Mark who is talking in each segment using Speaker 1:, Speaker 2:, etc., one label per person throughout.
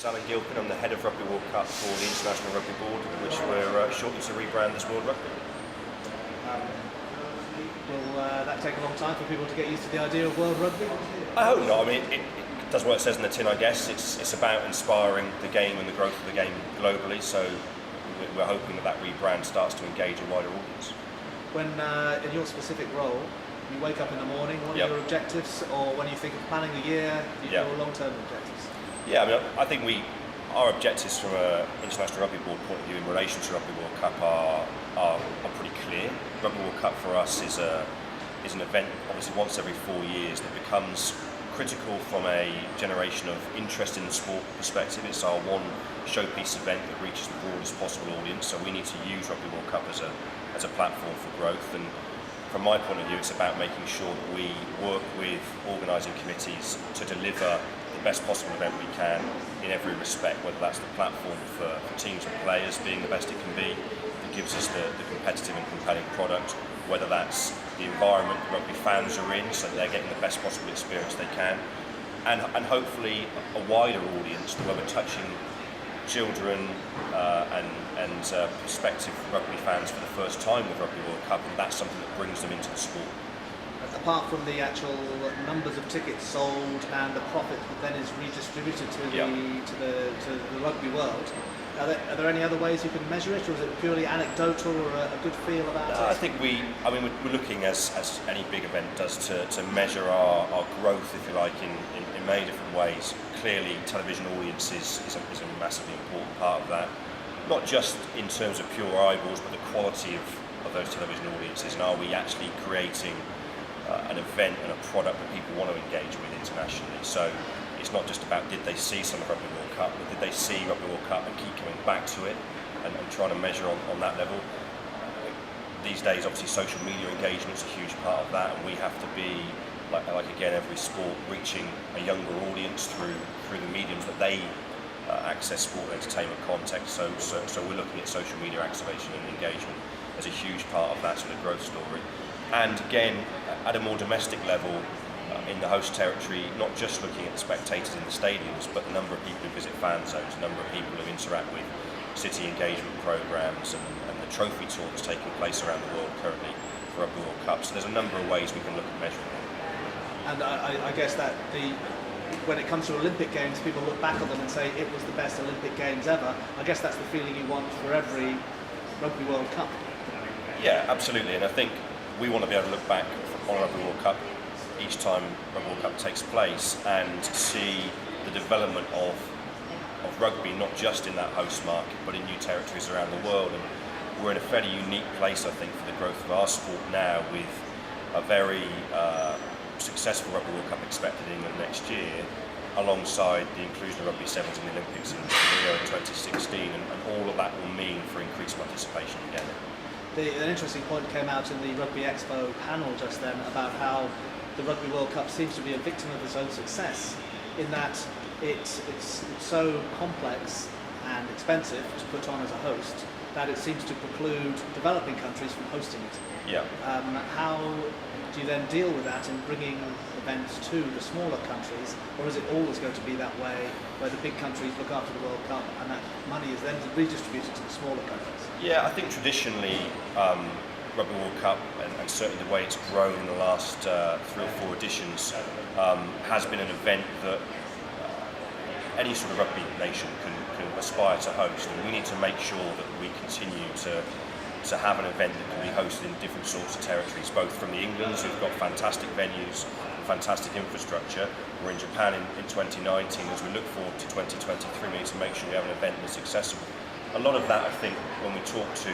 Speaker 1: It's Alan Gilpin. I'm the head of Rugby World Cup for the International Rugby Board, which we're shortly to rebrand as World Rugby.
Speaker 2: Will that take a long time for people to get used to the idea of World Rugby?
Speaker 1: I hope not. I mean, it does what it says in the tin, I guess. It's about inspiring the game and the growth of the game globally, so we're hoping that rebrand starts to engage a wider audience.
Speaker 2: When, in your specific role, you wake up in the morning, what are your objectives, or when you think of planning the year, your long-term objectives?
Speaker 1: Yeah, I mean, I think our objectives from an International Rugby Board point of view in relation to Rugby World Cup are pretty clear. Rugby World Cup for us is an event, obviously once every 4 years, that becomes critical from a generation of interest in the sport perspective. It's our one showpiece event that reaches the broadest possible audience, so we need to use Rugby World Cup as a platform for growth. And from my point of view, it's about making sure that we work with organising committees to deliver the best possible event we can in every respect, whether that's the platform for teams and players being the best it can be, that gives us the competitive and compelling product, whether that's the environment that rugby fans are in, so they're getting the best possible experience they can, and hopefully a wider audience, where we're touching children and prospective rugby fans for the first time with Rugby World Cup, and that's something that brings them into the sport.
Speaker 2: Apart from the actual numbers of tickets sold and the profit that then is redistributed to the rugby world, are there any other ways you can measure it, or is it purely anecdotal or a good feel about it?
Speaker 1: I think we're looking, as any big event does, to measure our growth, if you like, in many different ways. Clearly, television audience is a massively important part of that, not just in terms of pure eyeballs, but the quality of those television audiences, and are we actually creating an event and a product that people want to engage with internationally. So it's not just about did they see some of Rugby World Cup, but did they see Rugby World Cup and keep coming back to it and trying to measure on that level. These days, obviously, social media engagement is a huge part of that, and we have to be, like again, every sport, reaching a younger audience through the mediums that they access sport and entertainment context. So we're looking at social media activation and engagement as a huge part of that sort of growth story. And again, at a more domestic level, in the host territory, not just looking at the spectators in the stadiums, but the number of people who visit fan zones, the number of people who interact with city engagement programmes and the trophy tour that's taking place around the world currently for Rugby World Cup. So there's a number of ways we can look at measuring it.
Speaker 2: And I guess that when it comes to Olympic Games, people look back on them and say it was the best Olympic Games ever. I guess that's the feeling you want for every Rugby World Cup.
Speaker 1: Yeah, absolutely. And I think we want to be able to look back on Rugby World Cup each time Rugby World Cup takes place and see the development of rugby, not just in that host market, but in new territories around the world. And we're in a fairly unique place, I think, for the growth of our sport now, with a very successful Rugby World Cup expected in England next year, alongside the inclusion of Rugby Sevens in the Olympics in Rio in 2016, and all of that will mean for increased participation again.
Speaker 2: An interesting point came out in the Rugby Expo panel just then about how the Rugby World Cup seems to be a victim of its own success, in that it's so complex and expensive to put on as a host that it seems to preclude developing countries from hosting it.
Speaker 1: Yeah.
Speaker 2: How do you then deal with that in bringing events to the smaller countries, or is it always going to be that way, where the big countries look after the World Cup and that money is then redistributed to the smaller countries?
Speaker 1: Yeah, I think traditionally Rugby World Cup, and certainly the way it's grown in the last 3 or 4 editions, has been an event that any sort of rugby nation can aspire to host, and we need to make sure that we continue to have an event that can be hosted in different sorts of territories, both from the Englands, who've got fantastic venues and fantastic infrastructure. We're in Japan in 2019. As we look forward to 2023, we need to make sure we have an event that's accessible. A lot of that, I think, when we talk to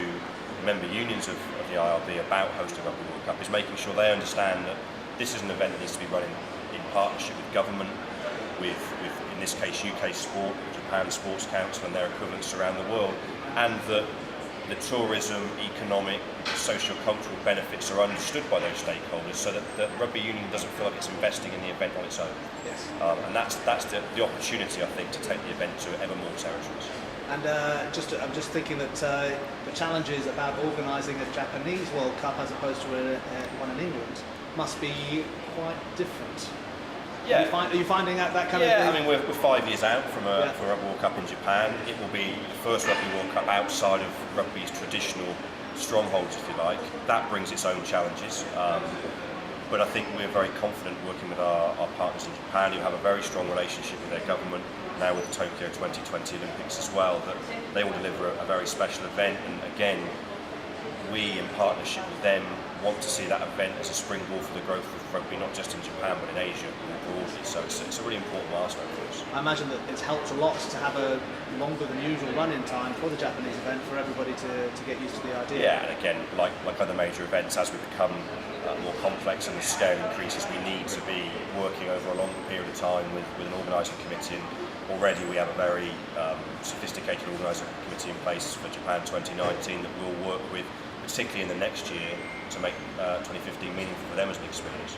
Speaker 1: member unions of the IRB about hosting Rugby World Cup, is making sure they understand that this is an event that needs to be run in partnership with government, with in this case UK Sport, Japan Sports Council and their equivalents around the world, and that the tourism, economic, socio-cultural benefits are understood by those stakeholders, so that the rugby union doesn't feel like it's investing in the event on its own.
Speaker 2: Yes.
Speaker 1: And that's the opportunity, I think, to take the event to ever more territories.
Speaker 2: And I'm just thinking that the challenges about organising a Japanese World Cup as opposed to one in England must be quite different.
Speaker 1: Yeah.
Speaker 2: Are you finding out that kind of
Speaker 1: Yeah,
Speaker 2: thing?
Speaker 1: I mean, we're 5 years out from
Speaker 2: Yeah.
Speaker 1: for a Rugby World Cup in Japan. It will be the first Rugby World Cup outside of rugby's traditional strongholds, if you like. That brings its own challenges. But I think we're very confident working with our partners in Japan, who have a very strong relationship with their government, now with the Tokyo 2020 Olympics as well, that they will deliver a very special event. And again, we, in partnership with them, want to see that event as a springboard for the growth of rugby, not just in Japan, but in Asia more broadly. So it's a really important milestone for us.
Speaker 2: I imagine that it's helped a lot to have a longer than usual run-in time for the Japanese event for everybody to get used to the idea.
Speaker 1: Yeah, and again, like other major events, as we become more complex and the scale increases, we need to be working over a longer period of time with an organising committee. And already we have a very sophisticated organising committee in place for Japan 2019 that we'll work with, particularly in the next year, to make 2015 meaningful for them as an experience.